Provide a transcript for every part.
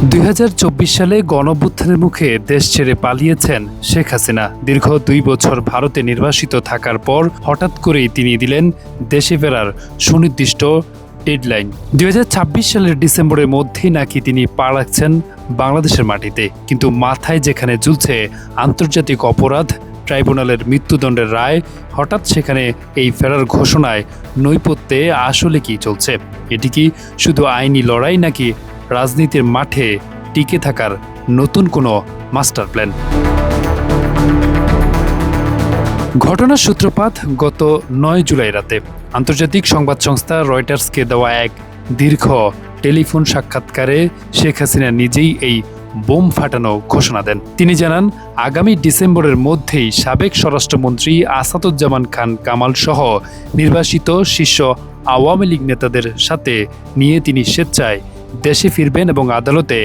2024 সালে গণঅভ্যুত্থানের মুখে দেশ ছেড়ে পালিয়েছেন শেখ হাসিনা। দীর্ঘ 2 বছর ভারতে নির্বাসিত থাকার পর হঠাৎ করেই তিনি দিলেন দেশে ফেরার সুনির্দিষ্ট ডেডলাইন। 2026 সালের ডিসেম্বরের মধ্যেই নাকি তিনি পা রাখছেন বাংলাদেশের মাটিতে। কিন্তু মাথায় যেখানে ঝুলছে আন্তর্জাতিক অপরাধ ট্রাইব্যুনালের মৃত্যুদণ্ডের রায়, হঠাৎ সেখানে এই ফেরার ঘোষণায় নৈপথ্যে আসলে কি চলছে? এটি কি শুধু আইনি লড়াই, নাকি রাজনীতির মাঠে টিকে থাকার নতুন কোনো মাস্টার প্ল্যান? ঘটনার সূত্রপাত গত 9 জুলাই রাতে আন্তর্জাতিক সংবাদ সংস্থা রয়টার্সকে দেওয়া এক দীর্ঘ টেলিফোন সাক্ষাৎকারে শেখ হাসিনা নিজেই এই বোম ফাটানো ঘোষণা দেন। তিনি জানান, আগামী ডিসেম্বরের মধ্যেই সাবেক স্বরাষ্ট্রমন্ত্রী আসাদুজ্জামান খান কামাল সহ নির্বাসিত শীর্ষ আওয়ামী লীগ নেতাদের সাথে নিয়ে তিনি স্বেচ্ছায় দেশে ফিরবেন এবং আদালতে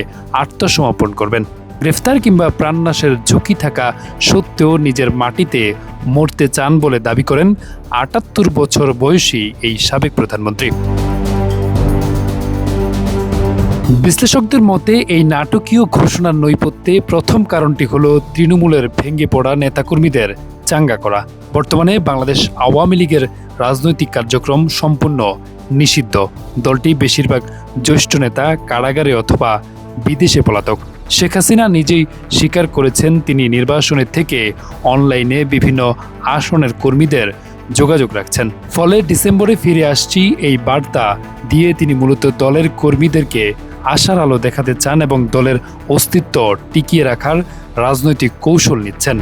আত্মসমর্পণ করবেন। গ্রেফতার কিংবা প্রাণনাশের ঝুঁকি থাকা সত্ত্বেও নিজের মাটিতে মরতে চান বলে দাবি করেন 78 বছর বয়সী এই সাবেক প্রধানমন্ত্রী। বিশ্লেষকদের মতে এই নাটকীয় ঘোষণার নৈপথ্যে প্রথম কারণটি হলো তৃণমূলের ভেঙে পড়া নেতাকর্মীদের চাঙ্গা করা। বর্তমানে বাংলাদেশ আওয়ামী লীগের রাজনৈতিক কার্যক্রম সম্পূর্ণ নিষিদ্ধ। দলটি বেশিরভাগ জ্যেষ্ঠ নেতা কারাগারে অথবা বিদেশে পলাতক। শেখ হাসিনা নিজেই স্বীকার করেছেন তিনি নির্বাসনের থেকে অনলাইনে বিভিন্ন আসনের কর্মীদের যোগাযোগ রাখছেন। ফলে ডিসেম্বরে ফিরে আসছি এই বার্তা দিয়ে তিনি মূলত দলের কর্মীদেরকে আশার আলো দেখাতে চান এবং দলের অস্তিত্ব টিকিয়ে রাখার রাজনৈতিক কৌশল নিচ্ছেন।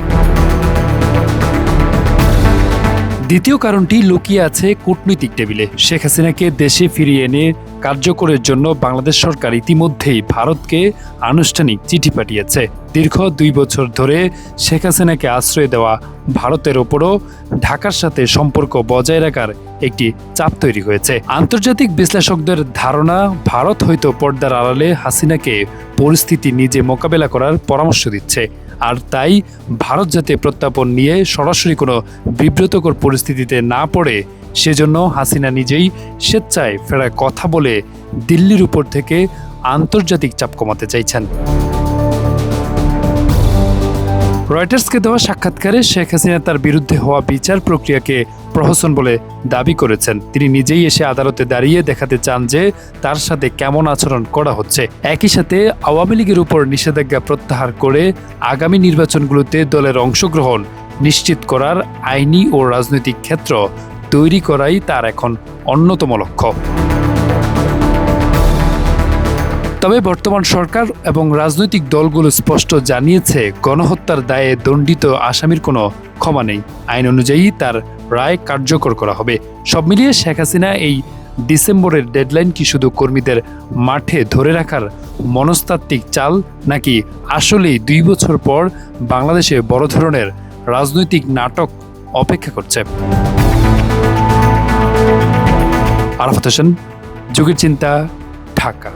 দ্বিতীয় কারণটি লুকিয়ে আছে কূটনৈতিক টেবিলে। শেখ হাসিনাকে দেশে ফিরিয়ে এনে কার্যকরের জন্য বাংলাদেশ সরকার ইতিমধ্যেই ভারতকে আনুষ্ঠানিক চিঠি পাঠিয়েছে। দীর্ঘ 2 বছর ধরে শেখ হাসিনাকে আশ্রয় দেওয়া ভারতের ওপরও ঢাকার সাথে সম্পর্ক বজায় রাখার একটি চাপ তৈরি হয়েছে। আন্তর্জাতিক বিশ্লেষকদের ধারণা, ভারত হয়তো পর্দার আড়ালে হাসিনাকে পরিস্থিতি নিজে মোকাবেলা করার পরামর্শ দিচ্ছে। আর তাই ভারত যাতে প্রত্যাপন নিয়ে সরাসরি কোনো বিব্রতকর পরিস্থিতিতে না পড়ে, সেজন্য হাসিনা নিজেই স্বেচ্ছায় ফেরার কথা বলে দিল্লির উপর থেকে আন্তর্জাতিক চাপ কমাতে চাইছেন। রয়টার্সকে দেওয়া সাক্ষাৎকারে শেখ হাসিনা তার বিরুদ্ধে হওয়া বিচার প্রক্রিয়াকে প্রহসন বলে দাবি করেছেন। তিনি নিজেই এসে আদালতে দাঁড়িয়ে দেখাতে চান যে তার সাথে কেমন আচরণ করা হচ্ছে। একই সাথে আওয়ামী লীগের উপর নিষেধাজ্ঞা প্রত্যাহার করে আগামী নির্বাচনগুলোতে দলের অংশগ্রহণ নিশ্চিত করার আইনি ও রাজনৈতিক ক্ষেত্র তৈরি করাই তার এখন অন্যতম লক্ষ্য। তবে বর্তমান সরকার এবং রাজনৈতিক দলগুলো স্পষ্ট জানিয়েছে, গণহত্যার দায়ে দণ্ডিত আসামির কোনো ক্ষমা নেই। আইন অনুযায়ী তার রায় কার্যকর করা হবে। সব মিলিয়ে শেখ হাসিনা এই ডিসেম্বরের ডেডলাইন কি শুধু কর্মীদের মাঠে ধরে রাখার মনস্তাত্ত্বিক চাল, নাকি আসলেই 2 বছর পর বাংলাদেশে বড় ধরনের রাজনৈতিক নাটক অপেক্ষা করছে? আরাফাত হোসেন, যুগের চিন্তা, ঢাকা।